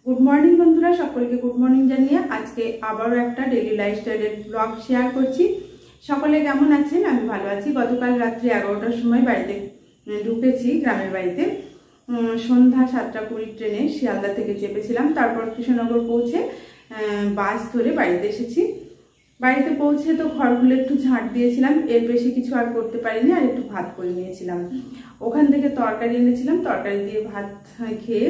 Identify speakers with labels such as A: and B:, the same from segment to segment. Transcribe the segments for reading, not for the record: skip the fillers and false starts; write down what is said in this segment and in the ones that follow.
A: Good morning बंधुरा सकलके good morning जानिए आज के आबारो एक डेली लाइफस्टाइल ब्लग शेयर करছি। सकले केमन आছেন? আমি ভালো আছি। গতকাল রাত্রি 11টার সময় বাড়িতে ঢুকেছি গ্রামের বাড়িতে। সন্ধ্যা 7:20 ট্রেনে শিয়ালদা থেকে চেপেছিলাম। তারপর কৃষ্ণনগর পৌঁছে বাস ধরে বাড়িতে এসেছি। বাড়িতে পৌঁছে তো ঘরগুলো একটু ঝাঁট দিয়েছিলাম, এর বেশি কিছু আর করতে পারিনি, আর একটু ভাত করে নিয়েছিলাম। ওখান থেকে তরকারি এনেছিলাম, তরকারি দিয়ে ভাত খেয়ে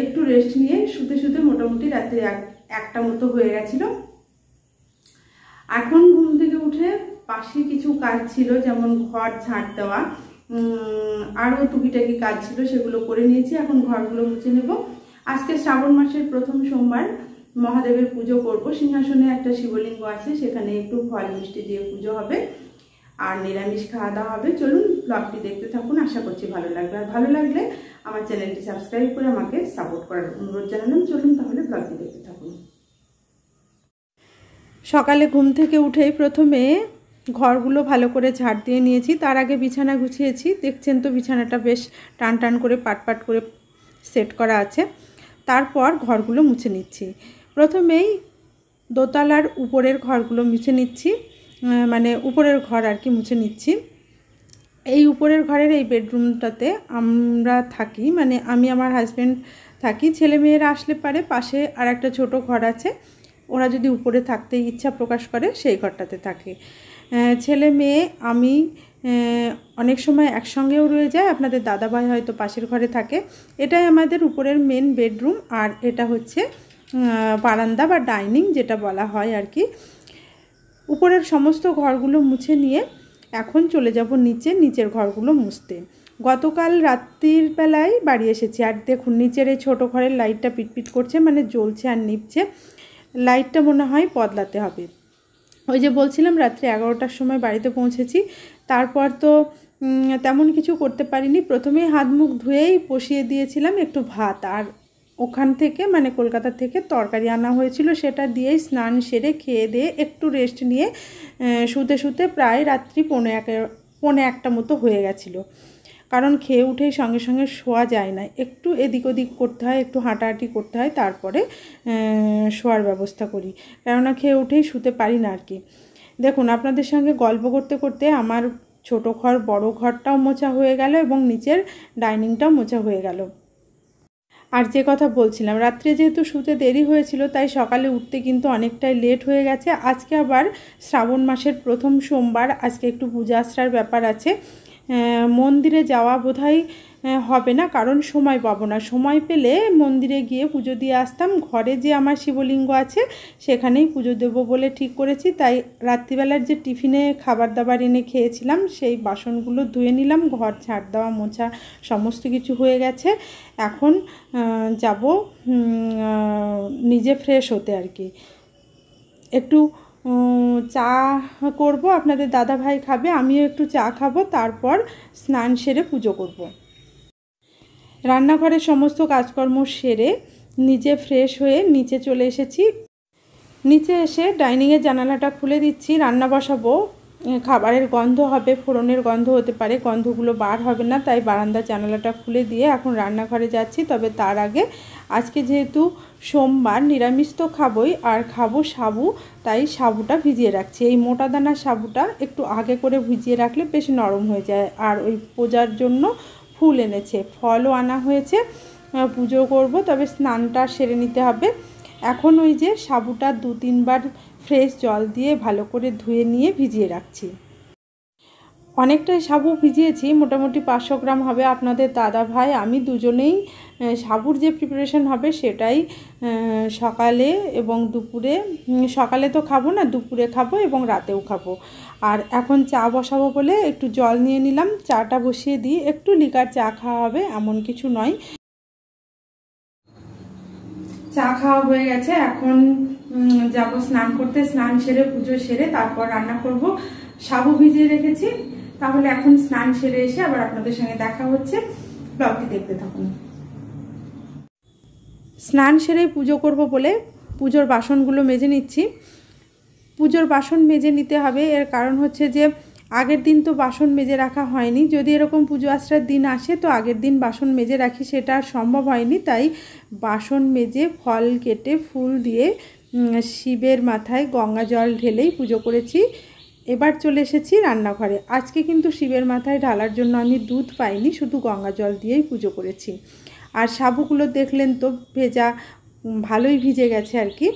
A: একটু রেস্ট নিয়ে শুতে শুতে মোটামুটি রাত্রে 1টা মতো হয়ে গেছিল। এখন ঘুম থেকে উঠে পাশে কিছু কাজ ছিল, যেমন ঘর ঝাঁট দেওয়া, আরও টুকিটাকি কাজ ছিল, সেগুলো করে নিয়েছি। এখন ঘরগুলো মুছে নেব। আজকে শ্রাবণ মাসের প্রথম সোমবার, মহাদেবের পুজো করব। সিংহাসনে একটা শিবলিঙ্গ আছে, সেখানে একটু ফল মিষ্টি দিয়ে পুজো হবে আর নিরামিষ খাওয়া দাওয়া হবে। চলুন ব্লগটি দেখতে থাকুন, আশা করছি ভালো লাগবে। আর ভালো লাগলে আমার চ্যানেলটি সাবস্ক্রাইব করে আমাকে সাপোর্ট করার অনুরোধ জানালাম। চলুন তাহলে ব্লগটি দেখতে থাকুন। সকালে ঘুম থেকে উঠেই প্রথমে ঘরগুলো ভালো করে ঝাড় দিয়ে নিয়েছি, তার আগে বিছানা গুছিয়েছি। দেখছেন তো বিছানাটা বেশ টান টান করে পাট করে সেট করা আছে। তারপর ঘরগুলো মুছে নিচ্ছি। প্রথমেই দোতলার উপরের ঘরগুলো মুছে নিচ্ছি, মানে উপরের ঘর আর কি মুছে নিচ্ছি। এই উপরের ঘরের এই বেডরুমটাতে আমরা থাকি, মানে আমি আমার হাজব্যান্ড থাকি। ছেলে মেয়েরা আসলে পারে পাশে আর একটা ছোটো ঘর আছে, ওরা যদি উপরে থাকতে ইচ্ছা প্রকাশ করে সেই ঘরটাতে থাকে। ছেলে মেয়ে আমি অনেক সময় একসঙ্গেও রয়ে যায়। আপনাদের দাদাভাই হয়তো পাশের ঘরে থাকে। এটাই আমাদের উপরের মেন বেডরুম, আর এটা হচ্ছে বারান্দা বা ডাইনিং যেটা বলা হয় আর কি। উপরের সমস্ত ঘরগুলো মুছে নিয়ে এখন চলে যাব নিচের ঘরগুলো মুছতে। গতকাল রাত্রির বেলায় বাড়ি এসেছি, আর দেখুন নিচের এই ছোটো ঘরের লাইটটা পিটপিট করছে, মানে জ্বলছে আর নিভছে। লাইটটা মনে হয় বদলাতে হবে। ওই যে বলছিলাম রাত্রি 11টার সময় বাড়িতে পৌঁছেছি, তারপর তো তেমন কিছু করতে পারিনি। প্রথমেই হাত মুখ ধুয়েই বসিয়ে দিয়েছিলাম একটু ভাত, আর ওখান থেকে মানে কলকাতা থেকে তরকারি আনা হয়েছিল, সেটা দিয়েই স্নান সেরে খেয়ে দিয়ে একটু রেস্ট নিয়ে শুতে শুতে প্রায় রাত্রি 1:45 মতো হয়ে গেছিলো। কারণ খেয়ে উঠেই সঙ্গে সঙ্গে শোয়া যায় না, একটু এদিক ওদিক করতে হয়, একটু হাঁটাহাঁটি করতে হয়, তারপরে শোয়ার ব্যবস্থা করি। কেননা খেয়ে উঠেই শুতে পারি না আর কি। দেখুন আপনাদের সঙ্গে গল্প করতে করতে আমার ছোটো ঘর বড় ঘরটাও মোছা হয়ে গেল এবং নিচের ডাইনিংটাও মোছা হয়ে গেল। আর যে কথা বলছিলাম, রাত্রে যেহেতু শুতে দেরি হয়েছিল, তাই সকালে উঠতে কিন্তু অনেকটাই লেট হয়ে গেছে। আজকে আবার শ্রাবণ মাসের প্রথম সোমবার, আজকে একটু পূজা আশ্রার ব্যাপার আছে। মন্দিরে যাওয়া বোধহয় হবে না, কারণ সময় পাবো না। সময় পেলে মন্দিরে গিয়ে পুজো দিয়ে আসতাম। ঘরে যে আমার শিবলিঙ্গ আছে সেখানেই পুজো দেবো বলে ঠিক করেছি। তাই রাত্রিবেলার যে টিফিনে খাবার দাবার এনে খেয়েছিলাম সেই বাসনগুলো ধুয়ে নিলাম। ঘর ঝাড় দেওয়া মোছা সমস্ত কিছু হয়ে গেছে। এখন যাব নিজে ফ্রেশ হতে আর কি। একটু চা করব, আপনাদের দাদা ভাই খাবে, আমিও একটু চা খাবো, তারপর স্নান সেরে পুজো করব। রান্নাঘরের সমস্ত কাজকর্ম সেরে নিজে ফ্রেশ হয়ে নিচে চলে এসেছি। নিচে এসে ডাইনিংয়ের জানালাটা খুলে দিচ্ছি। রান্না বসাবো, খাবারের গন্ধ হবে, ফোড়নের গন্ধ হতে পারে, গন্ধগুলো বার হবে না, তাই বারান্দার জানালাটা খুলে দিয়ে এখন রান্নাঘরে যাচ্ছি। তবে তার আগে আজকে যেহেতু সোমবার, নিরামিষ তো খাবোই, আর খাবো সাবু, তাই সাবুটা ভিজিয়ে রাখছি। এই মোটা দানার সাবুটা একটু আগে করে ভিজিয়ে রাখলে বেশ নরম হয়ে যায়। আর ওই পূজার জন্য ফুল এনেছে, ফলও আনা হয়েছে, পুজো করব, তবে স্নানটা সেরে নিতে হবে। এখন ওই যে সাবুটা 2-3 বার ফ্রেশ জল দিয়ে ভালো করে ধুয়ে নিয়ে ভিজিয়ে রাখছি। অনেকটাই সাবু ভিজিয়েছি, মোটামুটি 500 গ্রাম হবে। আপনাদের দাদা ভাই আমি দুজনেই সাবুর যে প্রিপারেশন হবে সেটাই সকালে এবং দুপুরে, সকালে তো খাবো না, দুপুরে খাবো এবং রাতেও খাবো। আর এখন চা বসাবো বলে একটু জল নিয়ে নিলাম, চাটা বসিয়ে দিই। একটু লিকার চা খাওয়া হবে এমন কিছু নয়। চা খাওয়া হয়ে গেছে, এখন যাব স্নান করতে। স্নান সেরে পুজো সেরে তারপর রান্না করব। সাবু ভিজিয়ে রেখেছি, তাহলে এখন স্নান সেরে এসে আবার আপনাদের সঙ্গে দেখা হচ্ছে। ব্লগটি দেখতে থাকুন। স্নান সেরে পুজো করব বলে পুজোর বাসনগুলো মেজে নিচ্ছি। পুজোর বাসন মেজে নিতে হবে, এর কারণ হচ্ছে যে আগের দিন তো বাসন মেজে রাখা হয়নি, যদি এরকম পুজো আশ্রার দিন আসে তো আগের দিন বাসন মেজে রাখি, সেটা আর সম্ভব হয়নি। তাই বাসন মেজে ফল কেটে ফুল দিয়ে শিবের মাথায় গঙ্গা জল ঢেলেই পুজো করেছি। এবার চলে এসেছি রান্নাঘরে। আজকে কিন্তু শিবের মাথায় ঢালার জন্য আমি দুধ পাইনি, শুধু গঙ্গা জল দিয়েই পুজো করেছি। আর সাবুগুলো দেখলেন তো ভেজা, ভালোই ভিজে গেছে আর কি।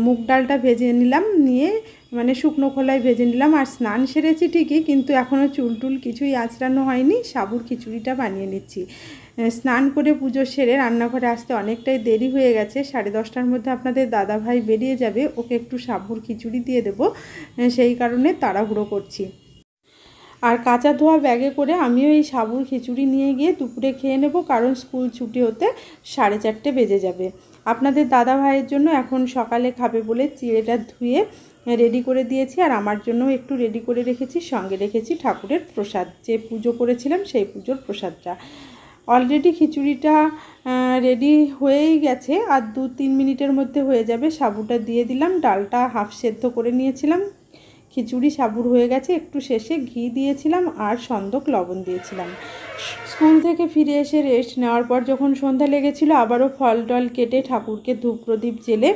A: মুগ ডালটা ভেজে নিলাম, নিয়ে মানে শুকনো খোলায় ভেজে নিলাম। আর স্নান সেরেছি ঠিকই, কিন্তু এখনও চুল টুল কিছুই আঁচড়ানো হয়নি, সাবুর খিচুড়িটা বানিয়ে নিচ্ছি। স্নান করে পুজো সেরে রান্নাঘরে আসতে অনেকটাই দেরি হয়ে গেছে। 10:30টার মধ্যে আপনাদের দাদাভাই বেরিয়ে যাবে, ওকে একটু সাবুর খিচুড়ি দিয়ে দেবো, সেই কারণে তাড়াহুড়ো করছি। আর কাঁচা ধোয়া ব্যাগে করে আমিও এই সাবুর খিচুড়ি নিয়ে গিয়ে দুপুরে খেয়ে নেব, কারণ স্কুল ছুটি হতে 4:30 বেজে যাবে। আপনাদের দাদা ভাইয়ের জন্য এখন সকালে খাবে বলে চিড়েটা ধুয়ে রেডি করে দিয়েছি, আর আমার জন্য একটু রেডি করে রেখেছি। সঙ্গে রেখেছি ঠাকুরের প্রসাদ, যে পুজো করেছিলাম সেই পুজোর প্রসাদটা। অলরেডি খিচুড়িটা রেডি হয়েই গেছে, আর 2-3 মিনিটের মধ্যে হয়ে যাবে। সাবুটা দিয়ে দিলাম, ডালটা হাফ সেদ্ধ করে নিয়েছিলাম। খিচুড়ি সাবুর হয়ে গেছে, একটু শেষে ঘি দিয়েছিলাম আর সন্দক লবণ দিয়েছিলাম। স্কুল থেকে ফিরে এসে রেস্ট নেওয়ার পর যখন সন্ধ্যা লেগেছিল, আবারও ফল টল কেটে ঠাকুরকে ধূপ প্রদীপ জেলে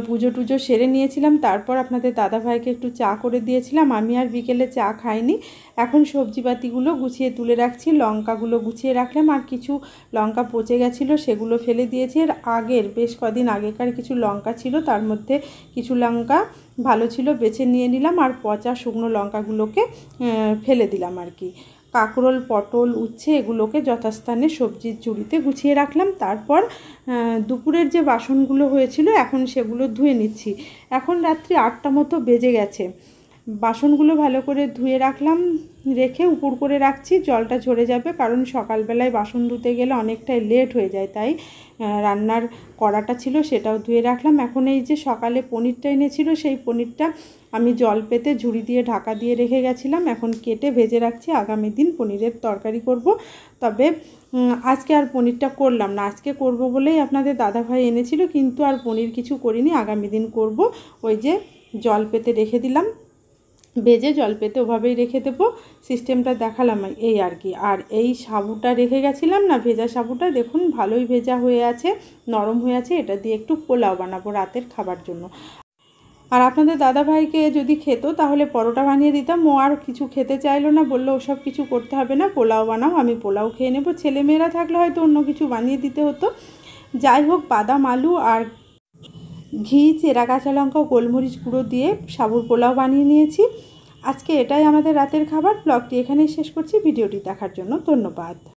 A: পুজো টুজো সেরে নিয়েছিলাম। তারপর আপনাদের দাদাভাইকে একটু চা করে দিয়েছিলাম। আমি আর বিকেলে চা খাইনি। এখন সবজিপাতিগুলো গুছিয়ে তুলে রাখছি, লঙ্কাগুলো গুছিয়ে রাখলাম, আর কিছু লঙ্কা পচে গেছিলো সেগুলো ফেলে দিয়েছি। এর আগের বেশ কদিন আগেকার কিছু লঙ্কা ছিল, তার মধ্যে কিছু লঙ্কা ভালো ছিল বেছে নিয়ে নিলাম, আর পচা শুকনো লঙ্কাগুলোকে ফেলে দিলাম আর কি। কাঁকরোল, পটল, উচ্ছে এগুলোকে যথাস্থানে সবজির ঝুড়িতে গুছিয়ে রাখলাম। তারপর দুপুরের যে বাসনগুলো হয়েছিল এখন সেগুলো ধুয়ে নিচ্ছি। এখন রাত্রি 8টা মতো বেজে গেছে। বাসনগুলো ভালো করে ধুয়ে রাখলাম, রেখে উপর করে রাখছি, জলটা ঝরে যাবে, কারণ সকালবেলায় বাসন ধুতে গেলে অনেকটাই লেট হয়ে যায়। তাই রান্নার কড়াটা ছিল সেটাও ধুয়ে রাখলাম। এখন এই যে সকালে পনিরটা এনেছিল, সেই পনিরটা আমি জল পেতে ঝুড়ি দিয়ে ঢাকা দিয়ে রেখে গেছিলাম, এখন কেটে ভেজে রাখছি। আগামী দিন পনিরের তরকারি করব। তবে আজকে আর পনিরটা করলাম না, আজকে করব বলেই আপনাদের দাদাভাই এনেছিল, কিন্তু আর পনির কিছু করিনি, আগামী দিন করব। ওই যে জল পেতে রেখে দিলাম, ভেজে জল পেতে ওভাবেই রেখে দেবো, সিস্টেমটা দেখালাম এই আর কি। আর এই সাবুটা রেখে গেছিলাম না, ভেজা সাবুটা দেখুন ভালোই ভেজা হয়ে আছে, নরম হয়ে আছে। এটা দিয়ে একটু পোলাও বানাবো রাতের খাবার জন্য। আর আপনাদের দাদাভাইকে যদি খেত তাহলে পরোটা বানিয়ে দিতাম, ও আর কিছু খেতে চাইলো না, বললো ওসব কিছু করতে হবে না, পোলাও বানাও, আমি পোলাও খেয়ে নেবো। ছেলেমেয়েরা থাকলে হয়তো অন্য কিছু বানিয়ে দিতে হতো। যাই হোক, বাদাম, আলু আর ঘি, চেরা কাঁচা লঙ্কা, গোলমরিচ গুঁড়ো দিয়ে সাবুর পোলাও বানিয়ে নিয়েছি। আজকে এটাই আমাদের রাতের খাবার। ব্লগটি এখানেই শেষ করছি। ভিডিওটি দেখার জন্য ধন্যবাদ।